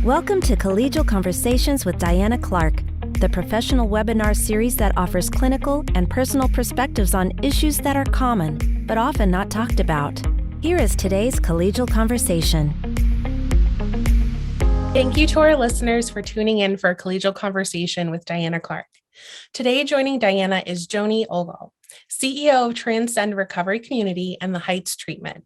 Welcome to Collegial Conversations with Diana Clark, the professional webinar series that offers clinical and personal perspectives on issues that are common, but often not talked about. Here is today's Collegial Conversation. Thank you to our listeners for tuning in for Collegial Conversation with Diana Clark. Today, joining Diana is Joni Ogle, CEO of Transcend Recovery Community and the Heights Treatment.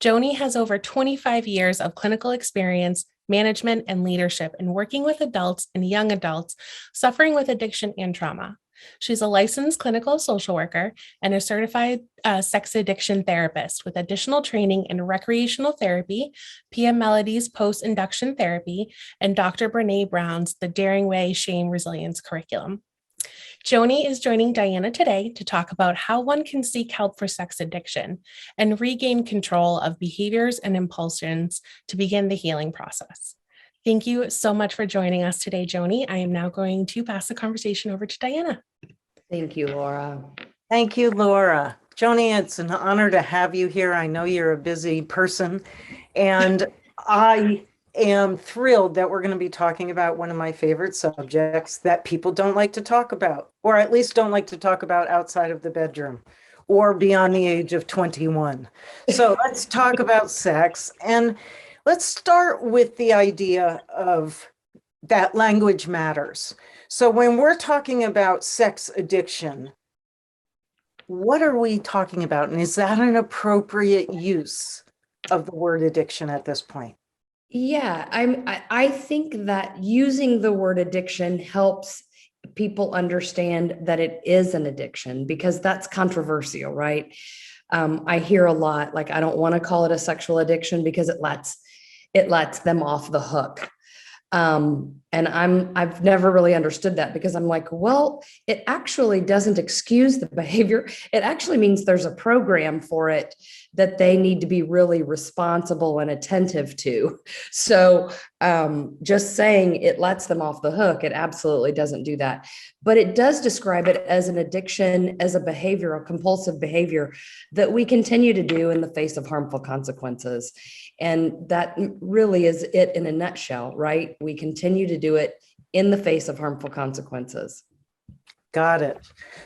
Joni has over 25 years of clinical experience, management, and leadership in working with adults and young adults suffering with addiction and trauma. She's a licensed clinical social worker and a certified sex addiction therapist with additional training in recreational therapy, PM Melody's post-induction therapy, and Dr. Brene Brown's The Daring Way Shame Resilience curriculum. Joni is joining Diana today to talk about how one can seek help for sex addiction and regain control of behaviors and impulsions to begin the healing process. Thank you so much for joining us today, Joni. I am now going to pass the conversation over to Diana. Thank you, Laura. Thank you, Laura. Joni, it's an honor to have you here. I know you're a busy person, and I am thrilled that we're going to be talking about one of my favorite subjects that people don't like to talk about, or at least don't like to talk about outside of the bedroom or beyond the age of 21. So let's talk about sex, and let's start with the idea of that language matters. So when we're talking about sex addiction, what are we talking about? And is that an appropriate use of the word addiction at this point? Yeah, I think that using the word addiction helps people understand that it is an addiction, because that's controversial, right? I hear a lot, like, I don't want to call it a sexual addiction because it lets them off the hook. And I've never really understood that, because I'm like, well, it actually doesn't excuse the behavior. It actually means there's a program for it that they need to be really responsible and attentive to. So just saying it lets them off the hook, it absolutely doesn't do that. But it does describe it as an addiction, as a behavior, a compulsive behavior that we continue to do in the face of harmful consequences. And that really is it in a nutshell, right? We continue to do it in the face of harmful consequences. Got it.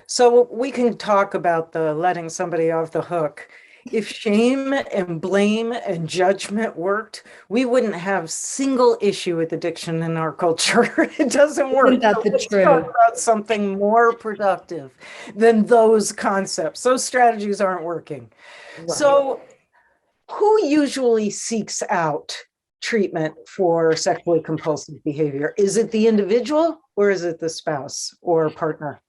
So we can talk about the letting somebody off the hook. If shame and blame and judgment worked, we wouldn't have single issue with addiction in our culture. It doesn't work. Isn't that the Let's truth? talk about something more productive than those concepts. Those strategies aren't working. Right. So who usually seeks out treatment for sexually compulsive behavior? Is it the individual, or is it the spouse or partner?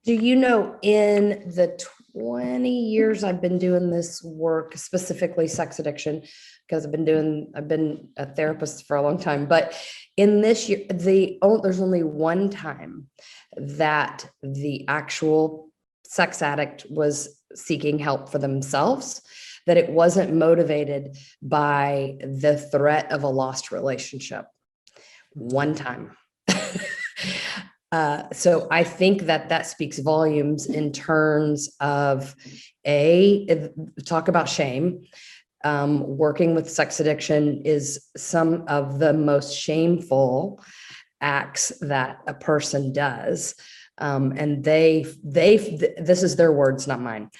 Do you know, in the 20 years I've been doing this work, specifically sex addiction, because I've been a therapist for a long time, but in this year, there's only one time that the actual sex addict was seeking help for themselves, that it wasn't motivated by the threat of a lost relationship. One time. So I think that speaks volumes in terms of talk about shame. Working with sex addiction is some of the most shameful acts that a person does. And this is their words, not mine.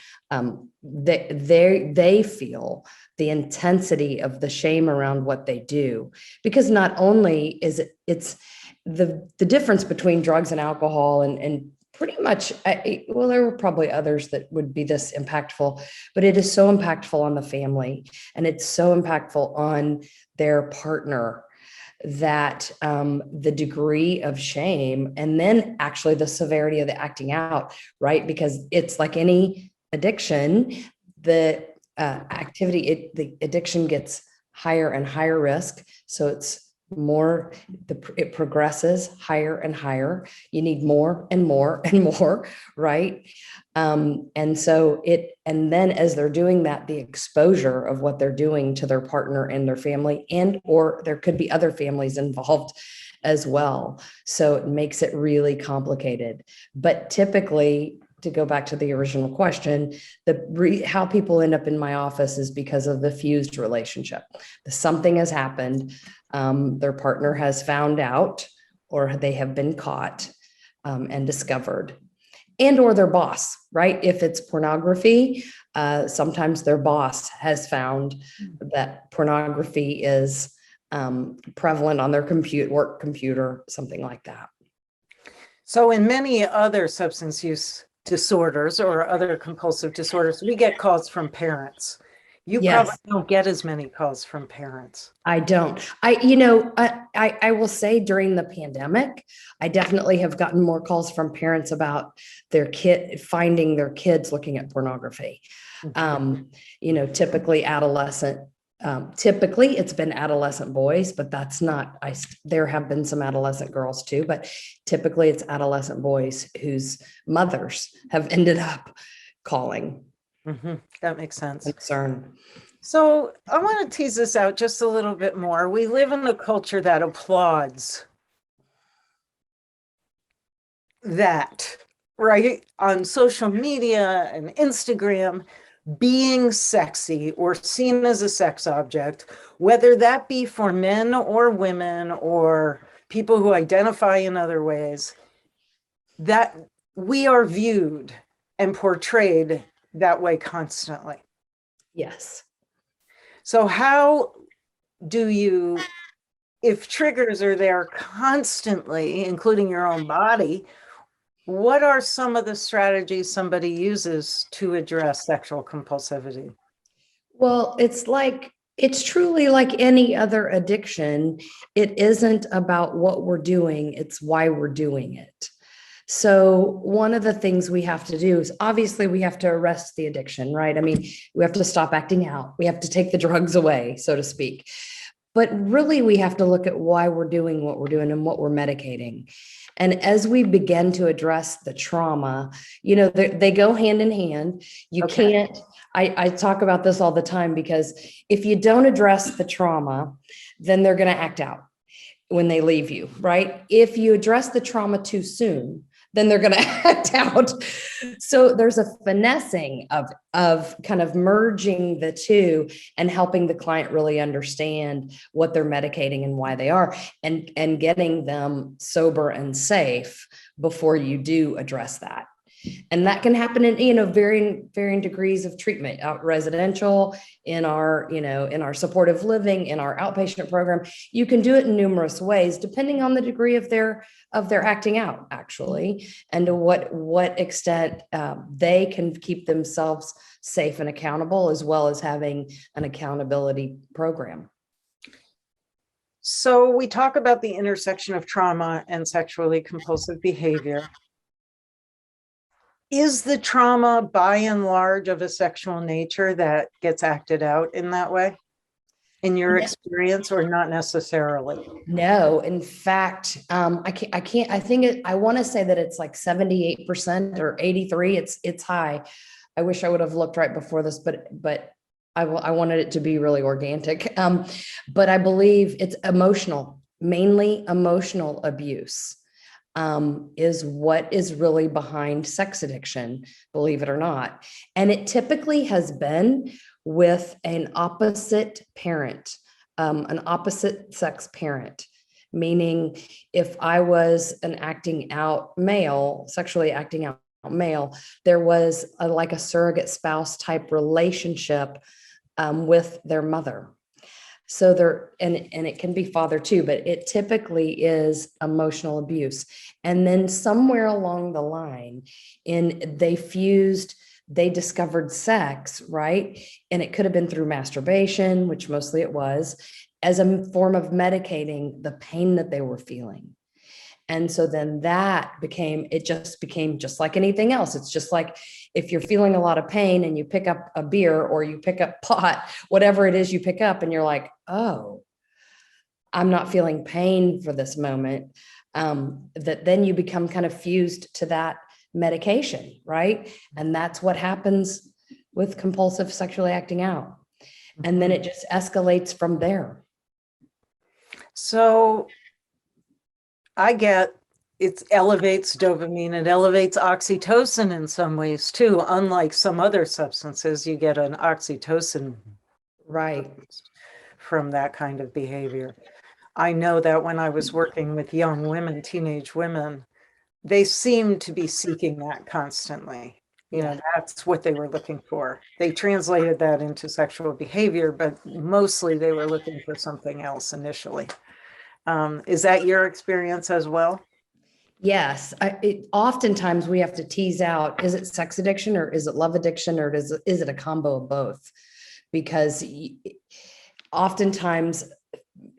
They feel the intensity of the shame around what they do, because not only is it's the difference between drugs and alcohol and pretty much, well, there were probably others that would be this impactful, but it is so impactful on the family, and it's so impactful on their partner, that the degree of shame, and then actually the severity of the acting out, right? Because it's like any addiction, the addiction gets higher and higher risk. So it's more, it progresses higher and higher. You need more and more and more, right? And then as they're doing that, the exposure of what they're doing to their partner and their family, or there could be other families involved as well. So it makes it really complicated. But typically to go back to the original question, how people end up in my office is because of the fused relationship. Something has happened. Their partner has found out, or they have been caught and discovered, and or their boss, right? If it's pornography, sometimes their boss has found that pornography is prevalent on their work computer, something like that. So in many other substance use disorders or other compulsive disorders, we get calls from parents. You Yes. probably don't get as many calls from parents. I don't. I will say during the pandemic, I definitely have gotten more calls from parents about finding their kids looking at pornography. Typically it's been adolescent boys, but that's not, there have been some adolescent girls too, but typically it's adolescent boys whose mothers have ended up calling. That makes sense. Concern. So I want to tease this out just a little bit more. We live in a culture that applauds that, right? On social media and Instagram, being sexy or seen as a sex object, whether that be for men or women or people who identify in other ways, that we are viewed and portrayed that way constantly. Yes. So how do you, if triggers are there constantly, including your own body, what are some of the strategies somebody uses to address sexual compulsivity? Well, it's truly like any other addiction. It isn't about what we're doing, it's why we're doing it. So one of the things we have to do is obviously we have to arrest the addiction, right? I mean, we have to stop acting out. We have to take the drugs away, so to speak. But really, we have to look at why we're doing what we're doing and what we're medicating. And as we begin to address the trauma, they go hand in hand. You can't, I talk about this all the time, because if you don't address the trauma, then they're going to act out when they leave you, right? If you address the trauma too soon, then they're going to act out. So there's a finessing of kind of merging the two and helping the client really understand what they're medicating and why they are, and getting them sober and safe before you do address that. And that can happen in, varying degrees of treatment, residential, in our supportive living, in our outpatient program. You can do it in numerous ways, depending on the degree of their acting out, actually, and to what extent they can keep themselves safe and accountable, as well as having an accountability program. So we talk about the intersection of trauma and sexually compulsive behavior. Is the trauma by and large of a sexual nature that gets acted out in that way, in your experience, or not necessarily? No, in fact, I want to say that it's like 78% or 83%. It's high. I wish I would have looked right before this, but I wanted it to be really organic. But I believe it's emotional, mainly emotional abuse. Is what is really behind sex addiction, believe it or not. And it typically has been with an opposite parent, an opposite sex parent, meaning if I was an acting out male, sexually acting out male, there was like a surrogate spouse type relationship with their mother. So and it can be father too, but it typically is emotional abuse. And then somewhere along the line, they discovered sex, right? And it could have been through masturbation, which mostly it was, as a form of medicating the pain that they were feeling. And so then it just became just like anything else. It's just like if you're feeling a lot of pain and you pick up a beer or you pick up pot, whatever it is you pick up, and you're like, oh, I'm not feeling pain for this moment. That then you become kind of fused to that medication, right? And that's what happens with compulsive sexually acting out. And then it just escalates from there. So I get it elevates dopamine, it elevates oxytocin in some ways too. Unlike some other substances, you get an oxytocin Right. from that kind of behavior. I know that when I was working with young women, teenage women, they seemed to be seeking that constantly. You know, that's what they were looking for. They translated that into sexual behavior, but mostly they were looking for something else initially. Is that your experience as well? Yes. Oftentimes we have to tease out, is it sex addiction or is it love addiction or is it a combo of both? Because oftentimes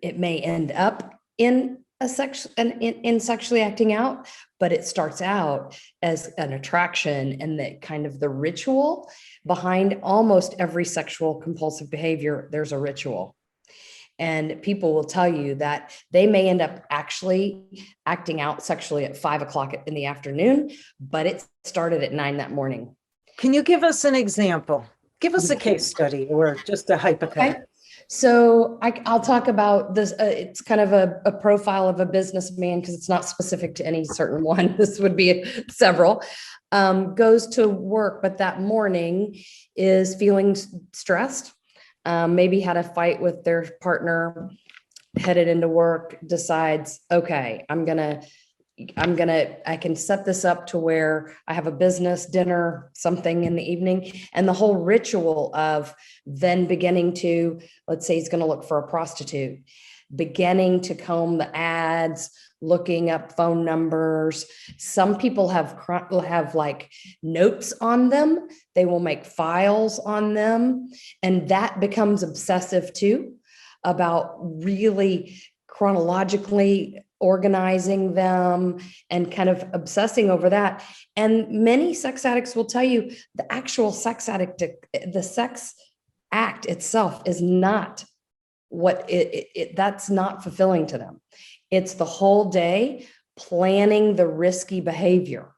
it may end up in in sexually acting out, but it starts out as an attraction, and that kind of the ritual behind almost every sexual compulsive behavior, there's a ritual. And people will tell you that they may end up actually acting out sexually at 5 o'clock in the afternoon, but it started at 9 that morning. Can you give us an example? Give us a case study or just a hypothetical. Okay. So I'll talk about this. It's kind of a profile of a businessman because it's not specific to any certain one. This would be several. Goes to work, but that morning is feeling stressed. Maybe had a fight with their partner, headed into work, decides, okay, I can set this up to where I have a business dinner, something in the evening. And the whole ritual of then beginning to, let's say he's going to look for a prostitute, beginning to comb the ads, looking up phone numbers. Some people have like notes on them. They will make files on them. And that becomes obsessive too, about really chronologically organizing them and kind of obsessing over that. And many sex addicts will tell you the actual sex addict, the sex act itself is not what that's not fulfilling to them. It's the whole day planning the risky behavior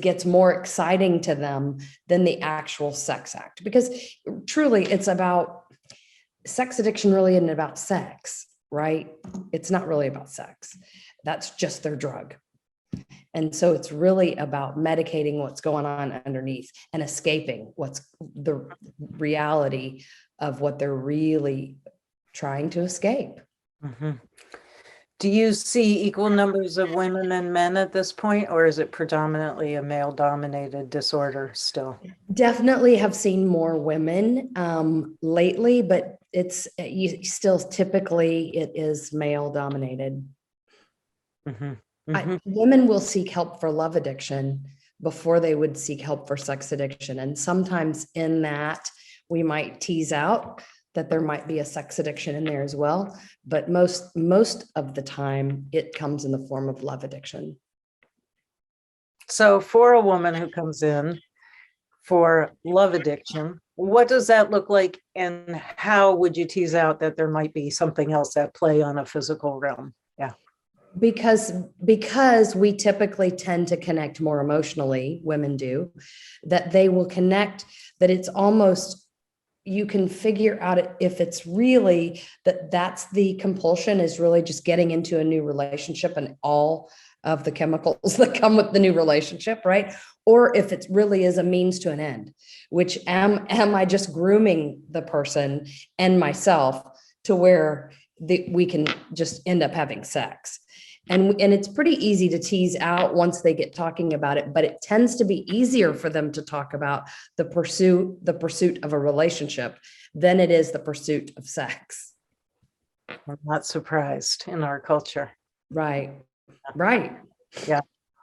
gets more exciting to them than the actual sex act, because truly it's about sex addiction really isn't about sex, right? It's not really about sex. That's just their drug. And so it's really about medicating what's going on underneath and escaping what's the reality of what they're really trying to escape. Mm-hmm. Do you see equal numbers of women and men at this point, or is it predominantly a male-dominated disorder still? Definitely have seen more women lately, but it's still typically it is male-dominated. Mm-hmm. Mm-hmm. Women will seek help for love addiction before they would seek help for sex addiction. And sometimes in that, we might tease out that there might be a sex addiction in there as well. But most of the time, it comes in the form of love addiction. So for a woman who comes in for love addiction, what does that look like? And how would you tease out that there might be something else at play on a physical realm? Yeah. Because we typically tend to connect more emotionally, women do, that they will connect, that it's almost, you can figure out if it's really that's the compulsion is really just getting into a new relationship and all of the chemicals that come with the new relationship, right? Or if it really is a means to an end, which am I just grooming the person and myself to where we can just end up having sex. And it's pretty easy to tease out once they get talking about it, but it tends to be easier for them to talk about the pursuit of a relationship than it is the pursuit of sex. I'm not surprised in our culture. Right. Yeah,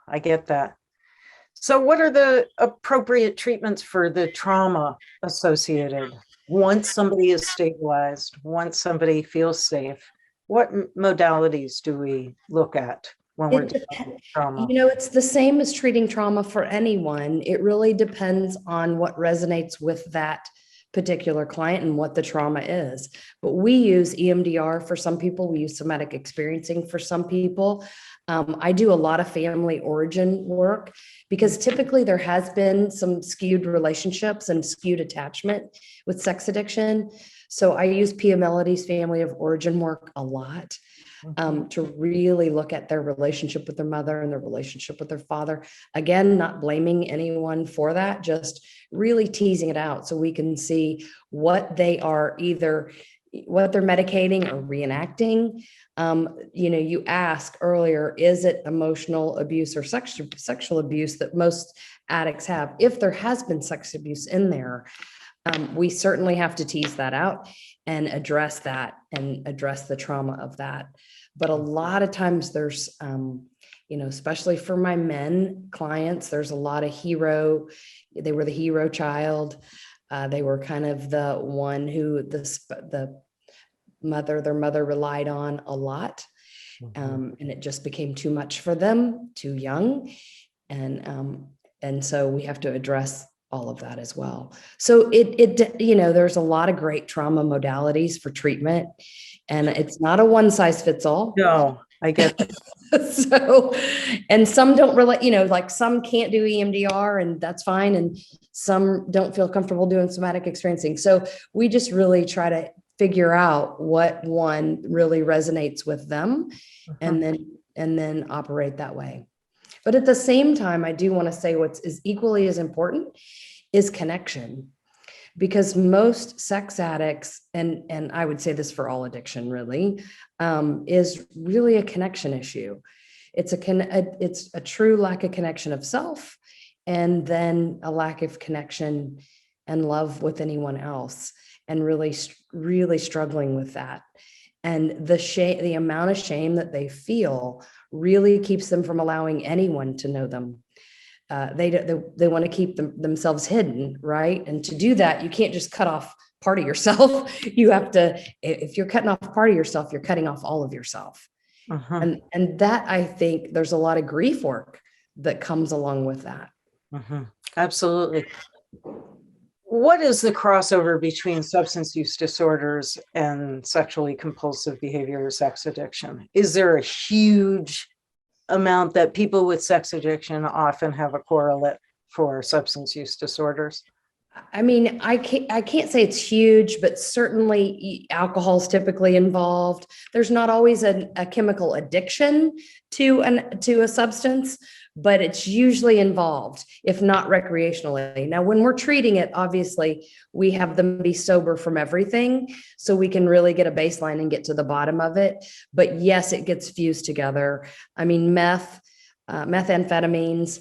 I get that. So what are the appropriate treatments for the trauma associated? Once somebody is stabilized, once somebody feels safe, what modalities do we look at when we're dealing with trauma? It's the same as treating trauma for anyone. It really depends on what resonates with that particular client and what the trauma is. But we use EMDR for some people. We use somatic experiencing for some people. I do a lot of family origin work because typically there has been some skewed relationships and skewed attachment with sex addiction. So I use Pia Melody's family of origin work a lot. to really look at their relationship with their mother and their relationship with their father. Again, not blaming anyone for that, just really teasing it out so we can see what they are what they're medicating or reenacting. You asked earlier, is it emotional abuse or sexual abuse that most addicts have? If there has been sex abuse in there, we certainly have to tease that out and address that and address the trauma of that. But a lot of times there's, especially for my men clients, there's a lot of they were the hero child. They were kind of the one who their mother relied on a lot. And it just became too much for them, too young. And so we have to address all of that as well. So there's a lot of great trauma modalities for treatment, and it's not a one size fits all. No, I get that. So, and some don't really, like some can't do EMDR, and that's fine. And some don't feel comfortable doing somatic experiencing. So we just really try to figure out what one really resonates with them, and then operate that way. But at the same time, I do want to say what's is equally as important is connection, because most sex addicts, and I would say this for all addiction really, is really a connection issue. It's a true lack of connection of self, and then a lack of connection and love with anyone else, and really, really struggling with that. And the amount of shame that they feel really keeps them from allowing anyone to know them. They want to keep themselves hidden, right? And to do that, you can't just cut off part of yourself. You have to, if you're cutting off part of yourself, you're cutting off all of yourself. And that, I think there's a lot of grief work that comes along with that. Absolutely. What is the crossover between substance use disorders and sexually compulsive behavior or sex addiction? Is there a huge amount that people with sex addiction often have a correlate for substance use disorders? I mean, I can't say it's huge, but certainly alcohol is typically involved. There's not always a chemical addiction to a substance, but it's usually involved, if not recreationally. Now, when we're treating it, obviously, we have them be sober from everything, so we can really get a baseline and get to the bottom of it. But yes, it gets fused together. I mean, methamphetamines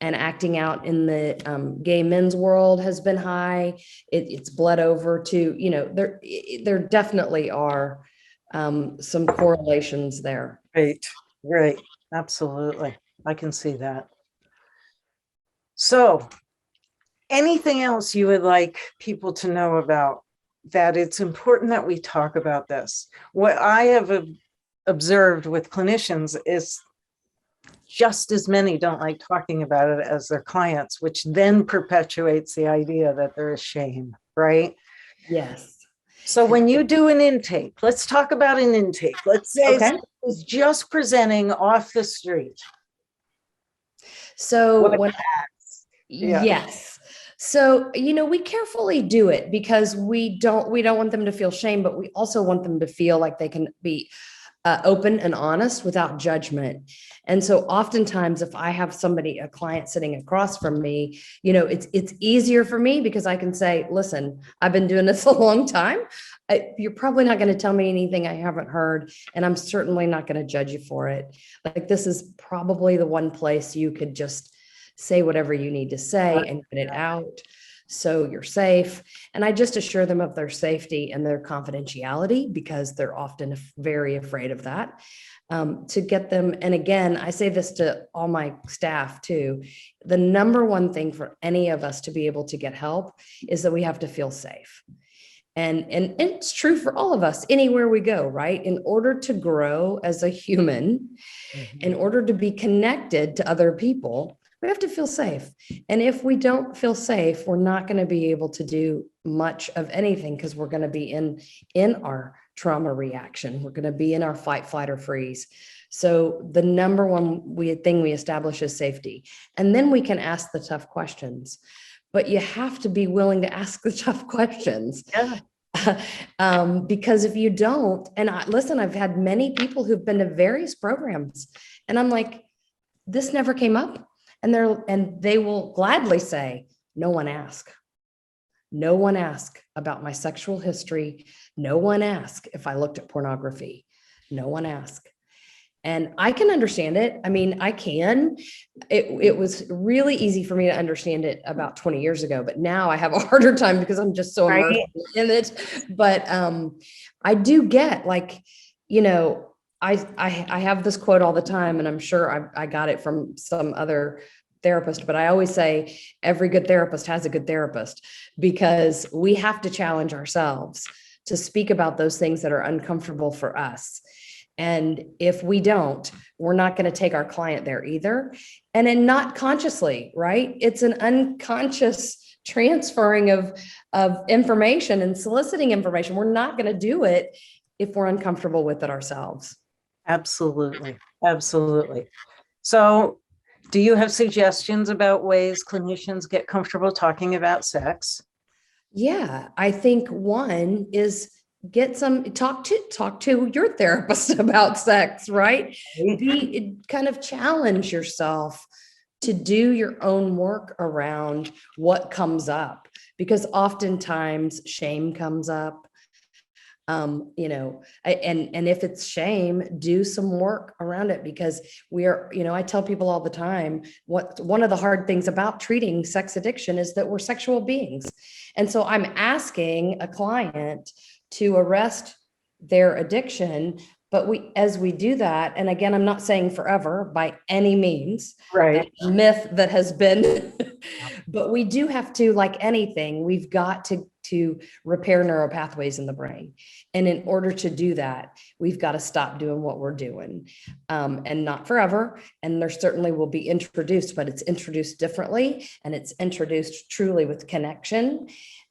and acting out in the gay men's world has been high. It's bled over to, there definitely are some correlations there. Right. Absolutely. I can see that. So anything else you would like people to know about that it's important that we talk about this? What I have observed with clinicians is just as many don't like talking about it as their clients, which then perpetuates the idea that there is shame, right? Yes. So when you do an intake, let's talk about an intake. Let's say it's just presenting off the street. So yes. So, we carefully do it because we don't want them to feel shame, but we also want them to feel like they can be open and honest without judgment. And so oftentimes if I have a client sitting across from me, it's easier for me because I can say, listen, I've been doing this a long time. You're probably not going to tell me anything I haven't heard, and I'm certainly not going to judge you for it. Like, this is probably the one place you could just say whatever you need to say and get it out, so you're safe. And I just assure them of their safety and their confidentiality, because they're often very afraid of that, to get them. And again, I say this to all my staff too. The number one thing for any of us to be able to get help is that we have to feel safe. And it's true for all of us anywhere we go, right? In order to grow as a human, in order to be connected to other people, we have to feel safe. And if we don't feel safe, we're not going to be able to do much of anything, because we're going to be in our trauma reaction. We're going to be in our fight, flight, or freeze. So the number one thing we establish is safety. And then we can ask the tough questions. But you have to be willing to ask the tough questions. Yeah. Because if you don't, and listen, I've had many people who've been to various programs, and I'm like, this never came up. And they will gladly say, no one asked. No one asked about my sexual history. No one asked if I looked at pornography. No one asked. And I can understand it. I mean, I can. It was really easy for me to understand it about 20 years ago, but now I have a harder time because I'm just so immersed in it. But I do get, like, you know, I have this quote all the time, and I'm sure I got it from some other therapist, but I always say every good therapist has a good therapist, because we have to challenge ourselves to speak about those things that are uncomfortable for us. And if we don't, we're not going to take our client there either. And then not consciously, right? It's an unconscious transferring of information and soliciting information. We're not going to do it if we're uncomfortable with it ourselves. Absolutely. Absolutely. So do you have suggestions about ways clinicians get comfortable talking about sex? Yeah, I think one is talk to your therapist about sex, right? Kind of challenge yourself to do your own work around what comes up, because oftentimes shame comes up. You know, and if it's shame, do some work around it, because I tell people all the time, one of the hard things about treating sex addiction is that we're sexual beings. And so I'm asking a client to arrest their addiction. But as we do that, and again, I'm not saying forever by any means, right? That's a myth that has been, but we do have to, like anything, we've got to repair neural pathways in the brain. And in order to do that, we've got to stop doing what we're doing, and not forever. And there certainly will be introduced, but it's introduced differently, and it's introduced truly with connection,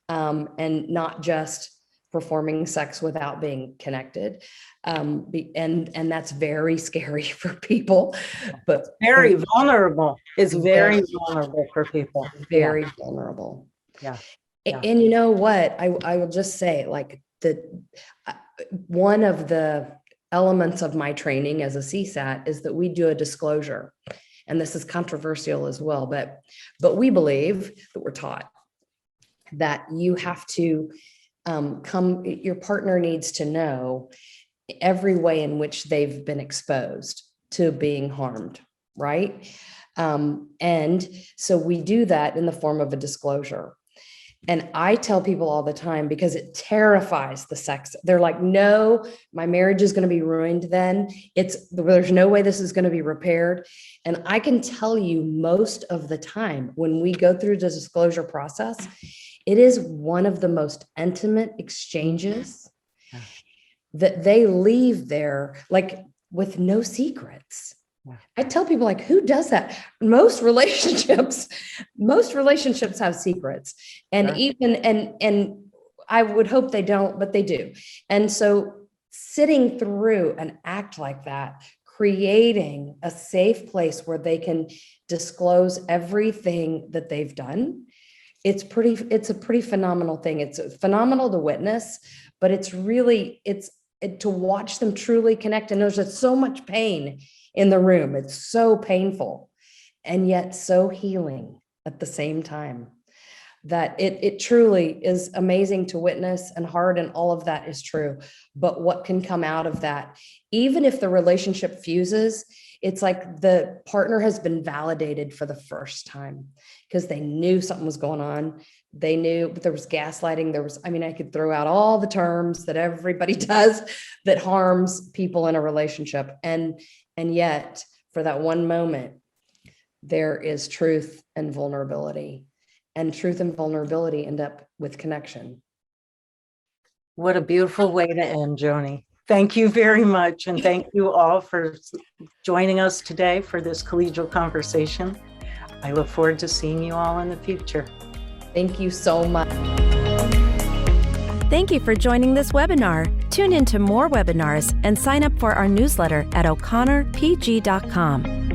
and not just performing sex without being connected. And that's very scary for people, but very vulnerable. It's very vulnerable for people. Very vulnerable. Yeah. And you know what? I will just say, like, one of the elements of my training as a CSAT is that we do a disclosure. And this is controversial as well, but we believe that we're taught that you have to your partner needs to know every way in which they've been exposed to being harmed, right? And so we do that in the form of a disclosure. And I tell people all the time, because it terrifies the sex. They're like, no, my marriage is going to be ruined then. There's no way this is going to be repaired. And I can tell you, most of the time when we go through the disclosure process, it is one of the most intimate exchanges that they leave there, like, with no secrets. I tell people, like, who does that? Most relationships have secrets, and and I would hope they don't, but they do. And so sitting through an act like that, creating a safe place where they can disclose everything that they've done, it's a pretty phenomenal thing. It's phenomenal to witness, but it's to watch them truly connect. And there's just so much pain in the room. It's so painful and yet so healing at the same time, that it truly is amazing to witness, and hard, and all of that is true. But what can come out of that, even if the relationship fuses, it's like the partner has been validated for the first time, because they knew something was going on. They knew, but there was gaslighting. I could throw out all the terms that everybody does that harms people in a relationship. And yet, for that one moment, there is truth and vulnerability. And truth and vulnerability end up with connection. What a beautiful way to end, Joni. Thank you very much. And thank you all for joining us today for this collegial conversation. I look forward to seeing you all in the future. Thank you so much. Thank you for joining this webinar. Tune in to more webinars and sign up for our newsletter at o'connorpg.com.